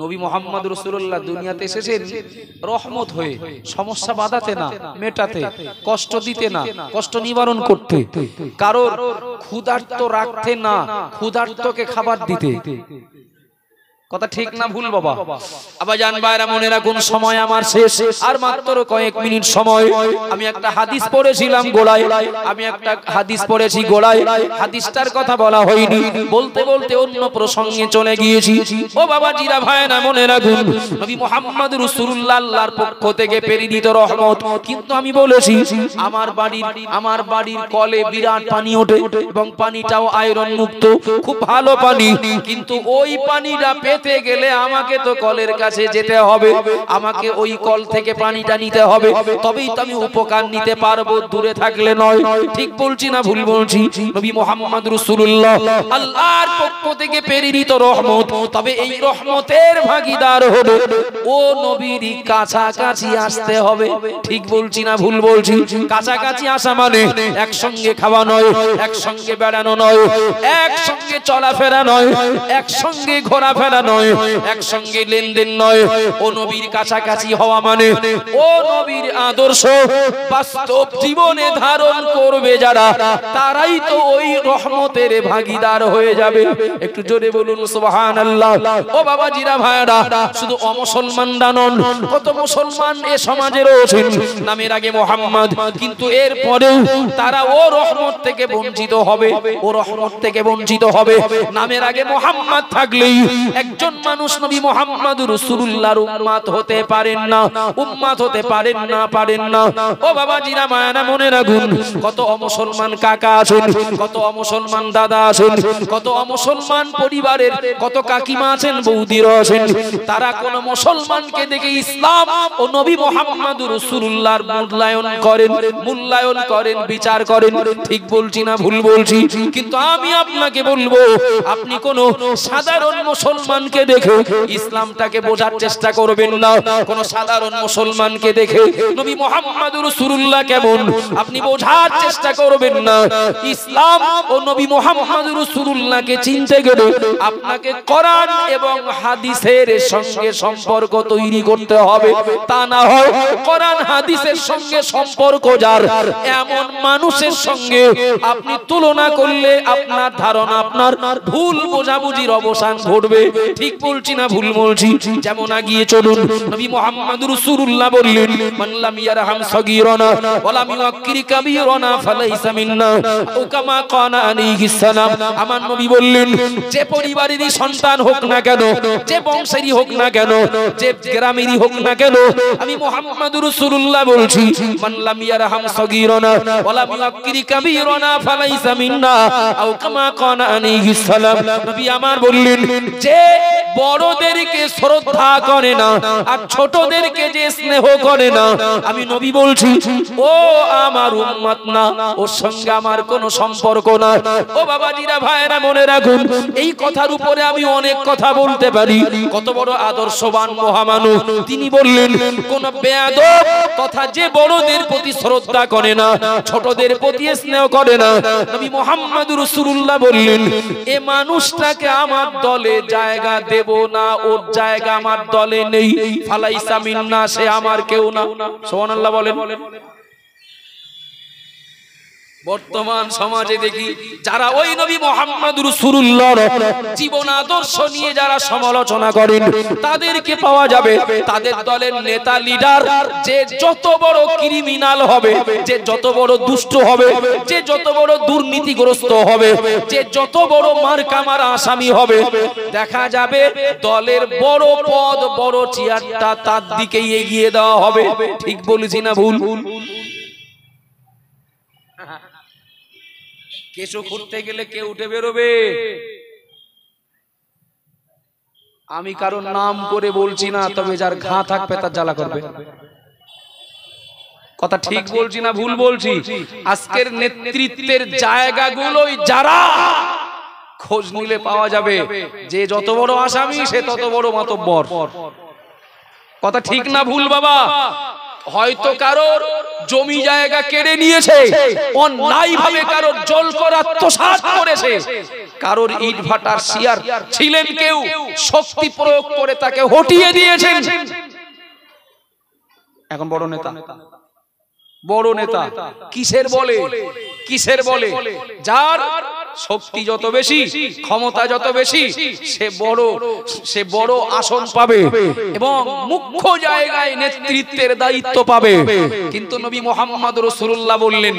নবী মুহাম্মদ রাসূলুল্লাহ দুনিয়াতে এসেছেন রহমত হয়ে, সমস্যা বাঁধাতে না, মেটাতে, কষ্ট দিতে না, কষ্ট নিবারণ করতে, কারোর ক্ষুধার্ত রাখতে না, ক্ষুধার্তকে খাবার দিতে। কথা ঠিক না ভুল বাবা? আবার জান ভাইরা মনে রাখুন, সময় আমার শেষ, আর মাত্র কয়েক মিনিট সময়। আমি একটা হাদিস পড়েছিলাম গোড়ায়, হাদিসটার কথা বলা হয়নি, বলতে বলতে অন্য প্রসঙ্গে চলে গিয়েছি। ও বাবা জিরা ভাইরা মনে রাখুন, নবী মুহাম্মদ রাসূলুল্লাহ আল্লাহর পক্ষ থেকে প্রেরিত রহমত। কিন্তু আমি বলেছি আমার বাড়ির কলে বিরাট পানি ওঠে এবং পানিটাও আয়রন মুক্ত, খুব ভালো পানি। কিন্তু ওই পানিটা পেতে গেলে আমাকে তো কলের কাছে যেতে হবে, আমাকে ওই কল থেকে পানিটা নিতে হবে, তবেই তো আমি উপকার নিতে পারবো, দূরে থাকলে নয়। ঠিক বলছি না ভুল বলছি? নবী মুহাম্মদ রাসূলুল্লাহ আল্লাহর পক্ষ থেকে প্রেরিত রহমত, তবে এই রহমতের ভাগীদার হলো ও নবীর কাছাকাছি আসতে হবে। ঠিক বলছি না ভুল বলছি? কাছাকাছি আসা মানে একসঙ্গে খাওয়া নয়, একসঙ্গে বেড়ানো নয়, একসঙ্গে চলাফেরা নয়, একসঙ্গে ঘোরাফেরা নয়, একসঙ্গে লেনদেন নয়। ও নবীর কাছাকাছি হওয়া মানে ও নবীর আদর্শ বাস্তব জীবনে ধারণ করবে যারা, তারাই তো ওই রহমতের ভাগীদার হয়ে যাবে। একটু জোরে বলুন সুবহানাল্লাহ। ও বাবা জিরা ভাইরা, শুধু অমুসলমানরা নন, কত মুসলমান এ সমাজে রয়েছেন, নামের আগে মুহাম্মদ, কিন্তু এর পরেও তারা ও রহমত থেকে বঞ্চিত হবে, ও রহমত থেকে বঞ্চিত হবে। নামের আগে মুহাম্মদ থাকলেই একজন মানুষ নবী মুহাম্মদ রাসূলুল্লাহর উম্মত হতে পারেন না, উম্মত হতে পারেন না। ও বাবা জিরা মায়ানা মনে রাখুন, কত অমুসলমান কাকা আছেন, কত অমুসলমান দাদা আছেন, কত অমুসলমান পরিবারের কত কাকিমা আছেন, বৌদিরা আছেন, তারা কোন মুসলমানকে দেখে ইসলাম ও নবী মুহাম্মদ রাসূলুল্লাহর মূল্যায়ন করেন, বিচার করেন। ঠিক বলছি না ভুল বলছি? কিন্তু আমি আপনাকে বলবো, আপনি কোন সাধারণ মুসলমানকে দেখে ইসলামটাকে বোঝার চেষ্টা করবেন না। কোন সাধারণ মুসলমানকে দেখে নবী মুহাম্মদ রাসূলুল্লাহ কেমন আপনি বোঝার চেষ্টা করবেন না। ইসলাম ও নবী মুহাম্মদ রাসূলুল্লাহকে চিনতে গেলে আপনাকে কোরআন এবং হাদিসের সঙ্গে সম্পর্ক তৈরি করতে হবে। তা না হয় কোরআন হাদিসের সঙ্গে সম্পর্ক যার, এমন মানুষের সঙ্গে আপনি তুলনা করলে আপনার ধারণা, আপনার ভুল বোঝাবুঝির অবসান ঘটবে। ঠিক বলছি না ভুল বলছি? যেমন আগিয়ে চলুন, নবী মুহাম্মদ রাসূলুল্লাহ বললেন, মান লাম ইয়ারহাম সগীরানা ওয়া লাম ইউক্কির কাবীরানা ফালাইসা মিন্না, ও কামা কানা আলাইহিস সালাম। আমার নবী বললেন, যে পরিবারেরই সন্তান হোক না কেন, যে বংশেরই হোক না কেন, যে গ্রামেরই হোক না কেন, আমি মুহাম্মদ রাসূলুল্লাহ বলছি, মান লাম ইয়ারহাম সগীরানা ওয়া লাম ইউক্কির কাবীরানা ফালাইসা মিন্না, ও কামা কানা আলাইহিস সালাম। নবী আমার বললেন, যে বড়দেরকে শ্রদ্ধা করে না আর ছোটদেরকে যে স্নেহ করে না, আমি নবী বলছি ও আমার উম্মত না, ওর সঙ্গে আমার কোনো সম্পর্ক না। ও বাবাজিরা ভাইরা মনে রাখুন, এই কথার উপরে আমি অনেক কথা বলতে পারি। কত বড় আদর্শবান মহামানব, তিনি বললেন, কোন বেয়াদব তথা যে বড়দের প্রতি শ্রদ্ধা করে না, ছোটদের প্রতি স্নেহ করে না, নবী মুহাম্মদ রাসূলুল্লাহ বললেন, এ মানুষটাকে আমার দলে জায়গা দেব না, ওর জায়গা আমার দলে নেই, ফালাইসা মিন্না, সে আমার কেউ না। সুবহানাল্লাহ বলেন। বর্তমান সমাজে দেখি যারা ওই নবী মুহাম্মদ রাসূলুল্লাহর জীবন আদর্শ নিয়ে যারা সমালোচনা করেন, তাদেরকে পাওয়া যাবে তাদের দলের নেতা লিডার যে যত বড় ক্রিমিনাল হবে, যে যত বড় দুষ্ট হবে, যে যত বড় দুর্নীতিগ্রস্ত হবে, যে যত বড় মারকামারা আসামি হবে, দেখা যাবে দলের বড় পদ, বড় চেয়ারটা তার দিকেই এগিয়ে দেওয়া হবে। ঠিক বলেছি না ভুল? কেশো করতে গেলে কে উঠে বেরোবে? আমি কারোর নাম করে বলছি না, তবে যার ঘা থাকবে তার জ্বালা করবে। কথা ঠিক বলছি না ভুল বলছি? আজকের নেতৃত্বের জায়গাগুলোই যারা খোঁজ নিলে পাওয়া যাবে, যে যত বড় আসামি সে তত বড় মাতব্বর। কথা ঠিক না ভুল বাবা? হয়তো কারোর জমি জায়গা কেড়ে নিয়েছে, অন্যায়ভাবে কারোর জল কর আত্মসাৎ করেছে, কারোর ইট ভাটার শিয়ার ছিলেন কেউ, শক্তি প্রয়োগ করে তাকে হটিয়ে দিয়েছেন। এখন বড় নেতা, বড় নেতা কিসের বলে, কিসের বলে? যার শক্তি যত বেশি, ক্ষমতা যত বেশি, সে বড় আসন পাবে এবং মুখ্য জায়গায় নেতৃত্বের দায়িত্ব পাবে। কিন্তু নবী মুহাম্মদ রাসূলুল্লাহ বললেন,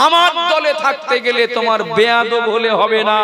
আমার দলে থাকতে গেলে তোমার বেয়াদব হলে হবে না,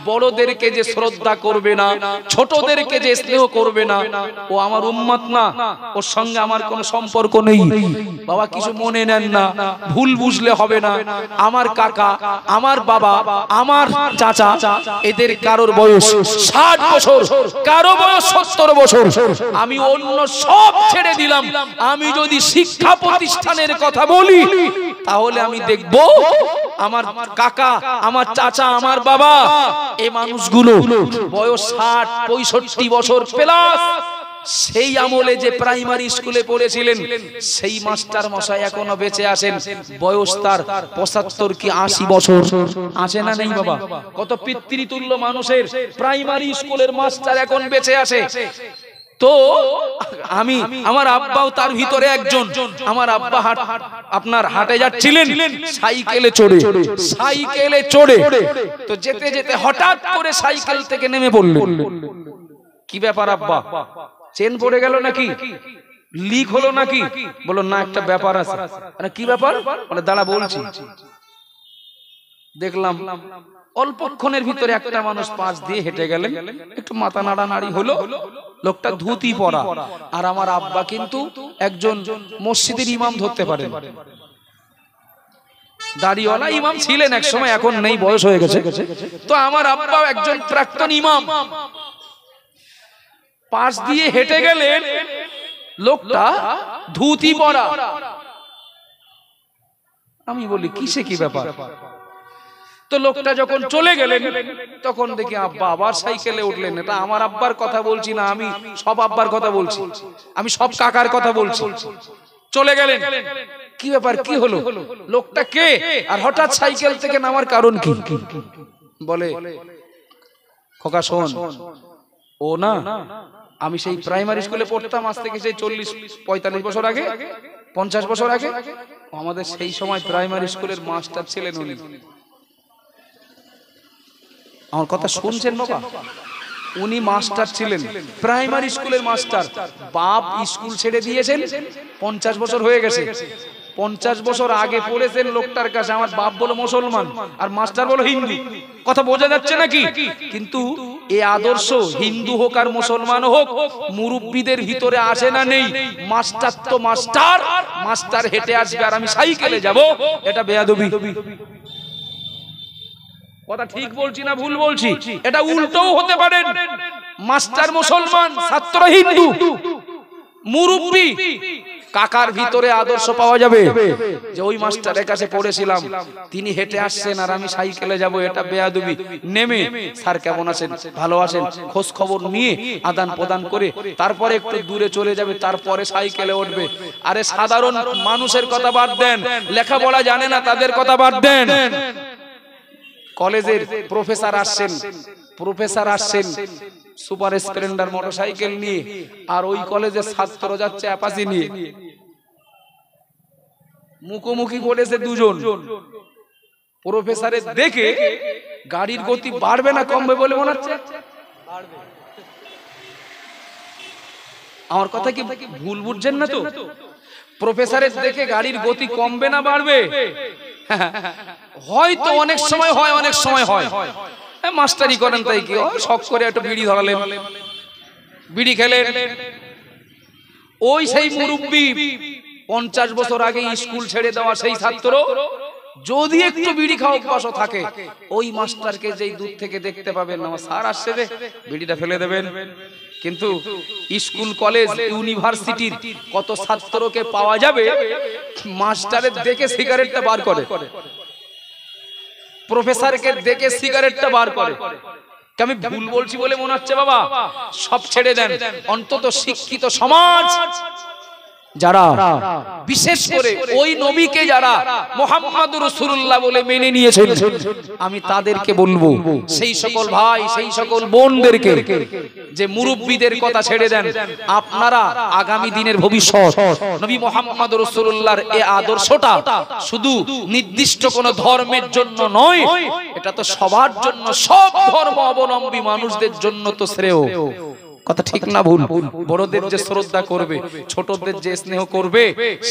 বড়দেরকে যে শ্রদ্ধা করবে না, ছোটদেরকে যে স্নেহ করবে না, ও আমার উম্মত না, ওর সঙ্গে আমার কোনো সম্পর্ক নেই। বাবা কিছু মনে নেন না, ভুল বুঝলে হবে না। আমার কাকা, আমার বাবা, আমার চাচা, এদের কারোর বয়স 60 বছর, কারো বয়স 70 বছর। আমি অন্য সব ছেড়ে দিলাম, আমি যদি শিক্ষা প্রতিষ্ঠানের কথা বলি তাহলে আমি দেখব আমার কাকা, আমার চাচা, আমার বাবা, এই মানুষগুলো বয়স 60-65 বছর প্লাস। সেই আমলে যে প্রাইমারি স্কুলে পড়েছিলেন সেই মাস্টার মশাই এখনো বেঁচে আছেন, বয়স তার 75 কি 80 বছর। আছে না নেই বাবা? কত পিতৃতুল্য মানুষের প্রাইমারি স্কুলের মাস্টার এখন বেঁচে আছে। তো আমি, আমার আব্বাও তার ভিতরে একজন। আমার আব্বা আপনার হাটে যাচ্ছিলেন সাইকেলে চড়ে, সাইকেলে চড়ে, তো যেতে যেতে হঠাৎ করে সাইকেল থেকে নেমে পড়লেন। কি ব্যাপার আব্বা, চেন পড়ে গেল নাকি, লিক হলো নাকি? বলো না, একটা ব্যাপার আছে। কি ব্যাপার? বলে দাঁড়া বলছি। দেখলাম অল্পক্ষণের ভিতরে একটা মানুষ পাশ দিয়ে হেঁটে গেলেন, একটু মাথা নাড়ানাড়ি হলো, লোকটা ধুতি পরা। আর আমার আব্বা কিন্তু একজন মসজিদের ইমাম ধরতে পারেন, দাড়িওয়ালা ইমাম ছিলেন এক সময়, এখন নেই, বয়স হয়ে গেছে। তো আমার আব্বা একজন প্রাক্তন ইমাম, পাশ দিয়ে হেঁটে গেলেন, লোকটা ধুতি পরা। আমি বলি কিসে কি ব্যাপার? তো লোকটা যখন চলে গেলেন তখন দেখি আব্বা আবার সাইকেলে উঠলেন। এটা আমার আব্বার কথা বলছি না, আমি সব আব্বার কথা বলছি, আমি সব কাকার কথা বলছি। চলে গেলেন, কি ব্যাপার, কি হলো, লোকটা কে, আর হঠাৎ সাইকেল থেকে নামার কারণ কি? বলে খোকা শোন, ও না, আমি সেই প্রাইমারি স্কুলে পড়তাম আজ থেকে সেই 40-45 বছর আগে, 50 বছর আগে, আমাদের সেই সময় প্রাইমারি স্কুলের মাস্টার ছিলেন উনি। আমার কথা শুনছেন বাবা? উনি মাস্টার ছিলেন, প্রাইমারি স্কুলের মাস্টার। বাপ স্কুল ছেড়ে দিয়েছেন, 50 বছর হয়ে গেছে। 50 বছর আগে পড়েছেন লোকটার কাছে। আমার বাপ বলো মুসলমান আর মাস্টার বলো হিন্দু। কথা বোঝা যাচ্ছে নাকি? কিন্তু এই আদর্শ হিন্দু হোক আর মুসলমান হোক, মুরব্বীদের ভিতরে আসে না নেই? মাস্টার তো মাস্টার, মাস্টার হেঁটে আসবে আর আমি সাইকেলে যাব, এটা বেয়াদবি। কথা ঠিক বলছি না ভুল বলছি? এটা উল্টোও হতে পারে, মাস্টার মুসলমান, ছাত্র হিন্দু, মুরব্বী, কাকার ভিতরে আদর্শ পাওয়া যাবে যে ওই মাস্টারের কাছে পড়েছিলাম, তিনি হেঁটে আসছেন আর আমি সাইকেলে যাব, এটা বেয়াদবি। নেমে স্যার কেমন আছেন, ভালো আছেন, খোঁজ খবর নিয়ে আদান প্রদান করে তারপরে একটু দূরে চলে যাবে, তারপরে সাইকেলে উঠবে। আরে সাধারণ মানুষের কথা বাদ দেন, লেখাপড়া জানে না তাদের কথা বাদ দেন। কলেজের প্রফেসর আসছেন, প্রফেসর আসছেন সুপার স্প্লেন্ডার মোটরসাইকেল নিয়ে, আর ওই কলেজের ছাত্র যাচ্ছে অ্যাপাচি নিয়ে। মুখোমুখি করেছে দুজন। প্রফেসরের দেখে গাড়ির গতি বাড়বে না কমবে বলে মনে হচ্ছে? আমার কথা কি ভুল বুঝছেন না তো? প্রফেসরের দেখে গাড়ির গতি কমবে না বাড়বে? হয়তো অনেক সময় হয়, অনেক সময় হয়। মাস্টারি করেন তাই কি, শখ করে একটু বিড়ি ধরালেন, বিড়ি খেলেন। ওই সেই মুরব্বী 50 বছর আগে স্কুল ছেড়ে দেওয়া সেই ছাত্র যদি একটু বিড়ি খাওয়া অভ্যাস থাকে, ওই মাস্টারকে যেই দূর থেকে দেখতে পাবেন, আমার স্যার আসছে রে, বিড়িটা ফেলে দেবেন। কিন্তু স্কুল কলেজ ইউনিভার্সিটির কত ছাত্রকে পাওয়া যাবে মাস্টারের দেখে সিগারেটটা বার করে, প্রফেসরকে দেখে সিগারেটটা বার করে। আমি ভুল বলছি বলে মনে হচ্ছে বাবা? সব ছেড়ে দেন, অন্তত শিক্ষিত সমাজ যারা বিশেষ করে ওই নবীকে যারা মুহাম্মদুর রাসূলুল্লাহ বলে মেনে নিয়েছেন, আমি তাদেরকে বলবো, সেই সকল ভাই সেই সকল বোনদেরকে যে মুরব্বিদের কথা ছেড়ে দেন, আপনারা আগামী দিনের ভবিষ্যৎ। নবী মুহাম্মদুর রাসূলুল্লাহর এই আদর্শটা শুধু নির্দিষ্ট কোন ধর্মের জন্য নয়, এটা তো সবার জন্য, সব ধর্ম অবলম্বী মানুষদের জন্য তো শ্রেয়। কথা ঠিক না ভুল? বড়দের যে শ্রদ্ধা করবে, ছোটদের যে স্নেহ করবে,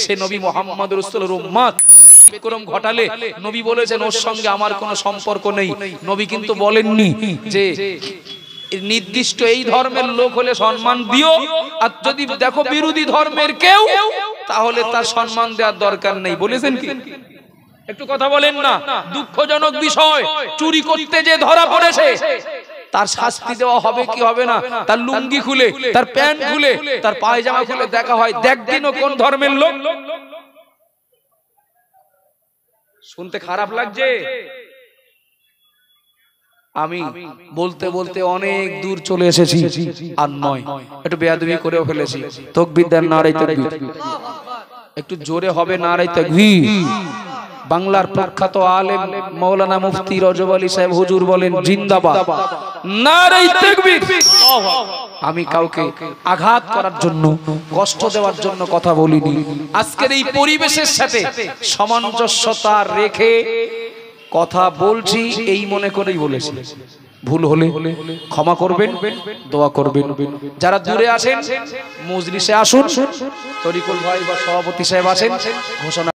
সে নবী মুহাম্মদ রাসূলের উম্মত। বিক্রম ঘটালে নবী বলেছেন ওর সঙ্গে আমার কোনো সম্পর্ক নেই। নবী কিন্তু বলেননি যে নির্দিষ্ট এই ধর্মের লোক হলে সম্মান দিও, আর যদি দেখো বিরোধী ধর্মের কেউ, তাহলে তার সম্মান দেওয়ার দরকার নেই। বলেছেন কি? একটু কথা বলেন না। দুঃখজনক বিষয়, চুরি করতে যে ধরা পড়েছে তার শাস্তি দেওয়া হবে কি হবে না, তার লুঙ্গি খুলে, তার প্যান্ট খুলে, তার পায়জামা খুলে দেখা হয়, দেখদিনও কোন ধর্মের লোক। শুনতে খারাপ লাগছে? আমি বলতে বলতে অনেক দূর চলে এসেছি, আর নয় একটু বেয়াদবি করেও ফেলেছি। তাকবীর দেন, নারে তাকবীর। একটু জোরে হবে নারে তাকবীর। বাংলার প্রখ্যাত আলেম মাওলানা মুফতি রজব আলী সাহেব হুজুর বলেন জিন্দাবাদ, নারে তাকবীর। আমি কাউকে আঘাত করার জন্য, কষ্ট দেওয়ার জন্য কথা বলিনি। আজকের এই পরিবেশের সাথে সামঞ্জস্যতা রেখে কথা বলছি, এই মনে করেই বলেছি। ভুল হলে ক্ষমা করবেন, দোয়া করবেন। যারা দূরে আছেন মজলিসে আসুন, তরিকুল ভাই বা সভাপতি সাহেব আছেন, ঘোষণা